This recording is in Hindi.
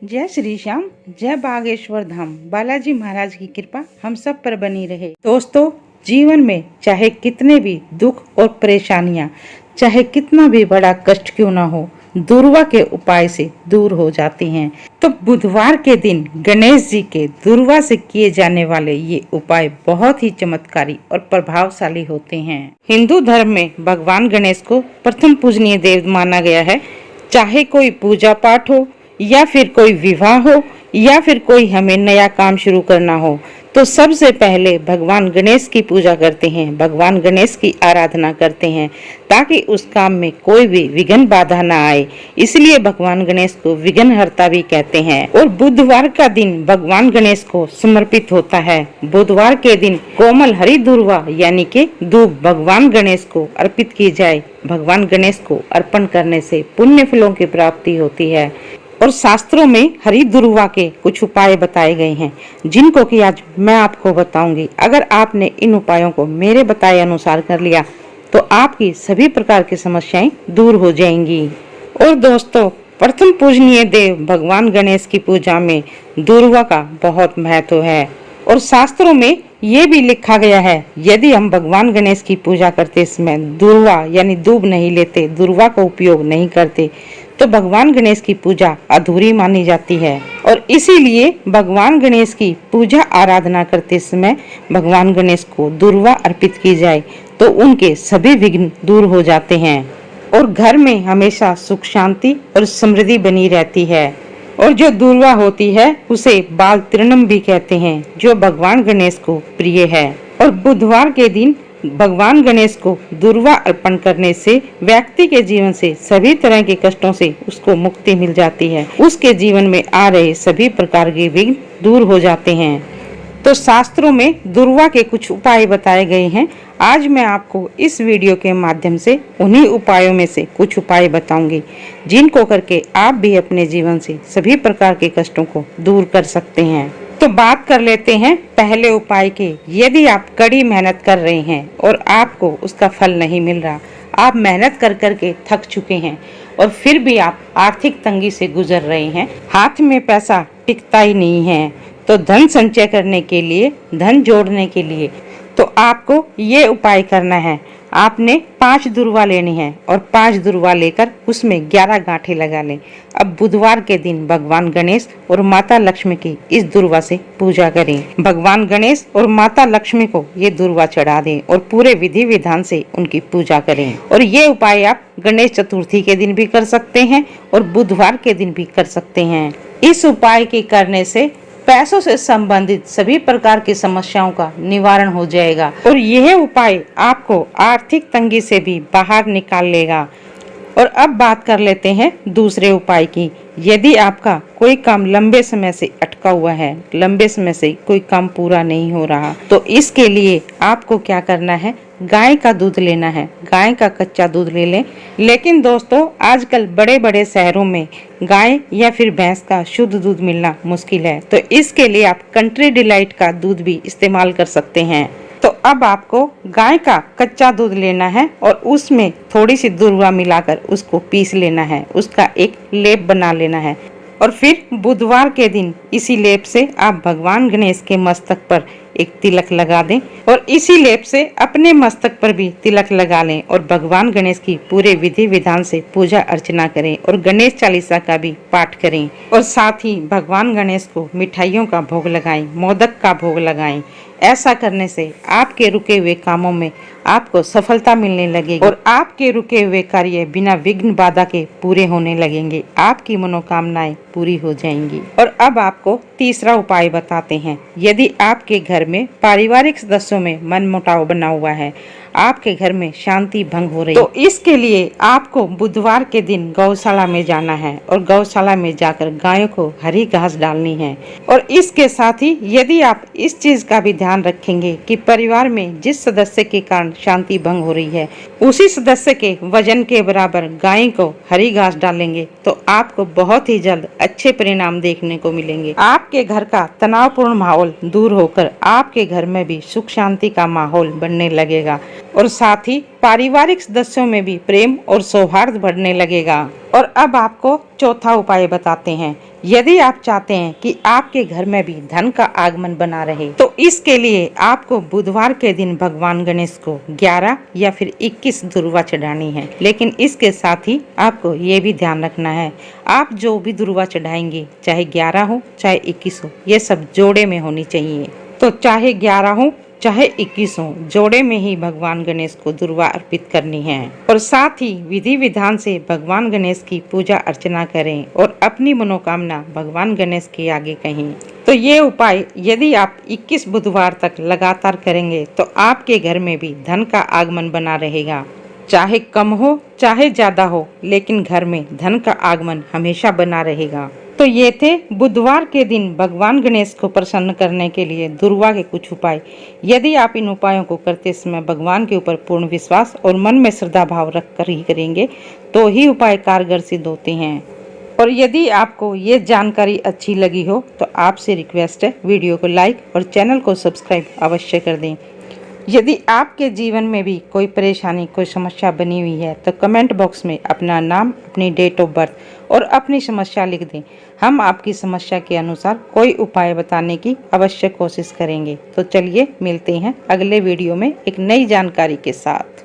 जय श्री श्याम, जय बागेश्वर धाम। बालाजी महाराज की कृपा हम सब पर बनी रहे। दोस्तों, जीवन में चाहे कितने भी दुख और परेशानियां, चाहे कितना भी बड़ा कष्ट क्यों ना हो, दुर्वा के उपाय से दूर हो जाती हैं। तो बुधवार के दिन गणेश जी के दुर्वा से किए जाने वाले ये उपाय बहुत ही चमत्कारी और प्रभावशाली होते हैं। हिंदू धर्म में भगवान गणेश को प्रथम पूजनीय देव माना गया है। चाहे कोई पूजा पाठ हो या फिर कोई विवाह हो या फिर कोई हमें नया काम शुरू करना हो, तो सबसे पहले भगवान गणेश की पूजा करते हैं, भगवान गणेश की आराधना करते हैं ताकि उस काम में कोई भी विघ्न बाधा ना आए। इसलिए भगवान गणेश को विघ्नहर्ता भी कहते हैं। और बुधवार का दिन भगवान गणेश को समर्पित होता है। बुधवार के दिन कोमल हरी दुर्वा यानी कि दूब भगवान गणेश को अर्पित की जाए। भगवान गणेश को अर्पण करने से पुण्य फलों की प्राप्ति होती है। और शास्त्रों में हरी दुर्वा के कुछ उपाय बताए गए हैं, जिनको कि आज मैं आपको बताऊंगी। अगर आपने इन उपायों को मेरे बताए अनुसार कर लिया तो आपकी सभी प्रकार की समस्याएं दूर हो जाएंगी। और दोस्तों, प्रथम पूजनीय देव भगवान गणेश की पूजा में दुर्वा का बहुत महत्व है। और शास्त्रों में ये भी लिखा गया है, यदि हम भगवान गणेश की पूजा करते समय दुर्वा यानी दूब नहीं लेते, दुर्वा का उपयोग नहीं करते, तो भगवान गणेश की पूजा अधूरी मानी जाती है। और इसीलिए भगवान गणेश की पूजा आराधना करते समय भगवान गणेश को दुर्वा अर्पित की जाए तो उनके सभी विघ्न दूर हो जाते हैं और घर में हमेशा सुख शांति और समृद्धि बनी रहती है। और जो दुर्वा होती है उसे बाल तृणम भी कहते हैं, जो भगवान गणेश को प्रिय है। और बुधवार के दिन भगवान गणेश को दुर्वा अर्पण करने से व्यक्ति के जीवन से सभी तरह के कष्टों से उसको मुक्ति मिल जाती है। उसके जीवन में आ रहे सभी प्रकार के विघ्न दूर हो जाते हैं। तो शास्त्रों में दुर्वा के कुछ उपाय बताए गए हैं। आज मैं आपको इस वीडियो के माध्यम से उन्हीं उपायों में से कुछ उपाय बताऊंगी, जिनको करके आप भी अपने जीवन से सभी प्रकार के कष्टों को दूर कर सकते हैं। तो बात कर लेते हैं पहले उपाय के। यदि आप कड़ी मेहनत कर रहे हैं और आपको उसका फल नहीं मिल रहा, आप मेहनत कर कर के थक चुके हैं और फिर भी आप आर्थिक तंगी से गुजर रहे हैं, हाथ में पैसा टिकता ही नहीं है, तो धन संचय करने के लिए, धन जोड़ने के लिए तो आपको ये उपाय करना है। आपने 5 दुर्वा लेनी है और 5 दुर्वा लेकर उसमें 11 गांठें लगा लें। अब बुधवार के दिन भगवान गणेश और माता लक्ष्मी की इस दुर्वा से पूजा करें। भगवान गणेश और माता लक्ष्मी को ये दुर्वा चढ़ा दें और पूरे विधि विधान से उनकी पूजा करें। और ये उपाय आप गणेश चतुर्थी के दिन भी कर सकते हैं और बुधवार के दिन भी कर सकते हैं। इस उपाय के करने से पैसों से संबंधित सभी प्रकार की समस्याओं का निवारण हो जाएगा और यह उपाय आपको आर्थिक तंगी से भी बाहर निकाल लेगा। और अब बात कर लेते हैं दूसरे उपाय की। यदि आपका कोई काम लंबे समय से अटका हुआ है, लंबे समय से कोई काम पूरा नहीं हो रहा, तो इसके लिए आपको क्या करना है, गाय का दूध लेना है। गाय का कच्चा दूध ले लें। लेकिन दोस्तों, आजकल बड़े बड़े शहरों में गाय या फिर भैंस का शुद्ध दूध मिलना मुश्किल है, तो इसके लिए आप कंट्री डिलाइट का दूध भी इस्तेमाल कर सकते हैं। तो अब आपको गाय का कच्चा दूध लेना है और उसमें थोड़ी सी दुर्वा मिलाकर उसको पीस लेना है, उसका एक लेप बना लेना है। और फिर बुधवार के दिन इसी लेप से आप भगवान गणेश के मस्तक पर एक तिलक लगा दें और इसी लेप से अपने मस्तक पर भी तिलक लगा लें और भगवान गणेश की पूरे विधि विधान से पूजा अर्चना करें और गणेश चालीसा का भी पाठ करें। और साथ ही भगवान गणेश को मिठाइयों का भोग लगाएं, मोदक का भोग लगाएं। ऐसा करने से आपके रुके हुए कामों में आपको सफलता मिलने लगेगी और आपके रुके हुए कार्य बिना विघ्न बाधा के पूरे होने लगेंगे। आपकी मनोकामनाएं पूरी हो जाएंगी। और अब आपको तीसरा उपाय बताते हैं। यदि आपके घर में पारिवारिक सदस्यों में मनमुटाव बना हुआ है, आपके घर में शांति भंग हो रही है, तो इसके लिए आपको बुधवार के दिन गौशाला में जाना है और गौशाला में जाकर गायों को हरी घास डालनी है। और इसके साथ ही यदि आप इस चीज का भी ध्यान रखेंगे कि परिवार में जिस सदस्य के कारण शांति भंग हो रही है, उसी सदस्य के वजन के बराबर गाय को हरी घास डालेंगे, तो आपको बहुत ही जल्द अच्छे परिणाम देखने को मिलेंगे। आपके घर का तनावपूर्ण माहौल दूर होकर आपके घर में भी सुख शांति का माहौल बनने लगेगा। और साथ ही पारिवारिक सदस्यों में भी प्रेम और सौहार्द बढ़ने लगेगा। और अब आपको चौथा उपाय बताते हैं। यदि आप चाहते हैं कि आपके घर में भी धन का आगमन बना रहे, तो इसके लिए आपको बुधवार के दिन भगवान गणेश को 11 या फिर 21 दुर्वा चढ़ानी है। लेकिन इसके साथ ही आपको ये भी ध्यान रखना है, आप जो भी दुर्वा चढ़ाएंगे, चाहे 11 हो चाहे 21 हो, ये सब जोड़े में होनी चाहिए। तो चाहे 11 हो चाहे 21 हो, जोड़े में ही भगवान गणेश को दुर्वा अर्पित करनी है। और साथ ही विधि विधान से भगवान गणेश की पूजा अर्चना करें और अपनी मनोकामना भगवान गणेश के आगे कहें। तो ये उपाय यदि आप 21 बुधवार तक लगातार करेंगे तो आपके घर में भी धन का आगमन बना रहेगा। चाहे कम हो चाहे ज्यादा हो, लेकिन घर में धन का आगमन हमेशा बना रहेगा। तो ये थे बुधवार के दिन भगवान गणेश को प्रसन्न करने के लिए दुर्वा के कुछ उपाय। यदि आप इन उपायों को करते समय भगवान के ऊपर पूर्ण विश्वास और मन में श्रद्धा भाव रखकर ही करेंगे तो ही उपाय कारगर सिद्ध होते हैं। और यदि आपको ये जानकारी अच्छी लगी हो तो आपसे रिक्वेस्ट है, वीडियो को लाइक और चैनल को सब्सक्राइब अवश्य कर दें। यदि आपके जीवन में भी कोई परेशानी, कोई समस्या बनी हुई है तो कमेंट बॉक्स में अपना नाम, अपनी डेट ऑफ बर्थ और अपनी समस्या लिख दें। हम आपकी समस्या के अनुसार कोई उपाय बताने की अवश्य कोशिश करेंगे। तो चलिए मिलते हैं अगले वीडियो में एक नई जानकारी के साथ।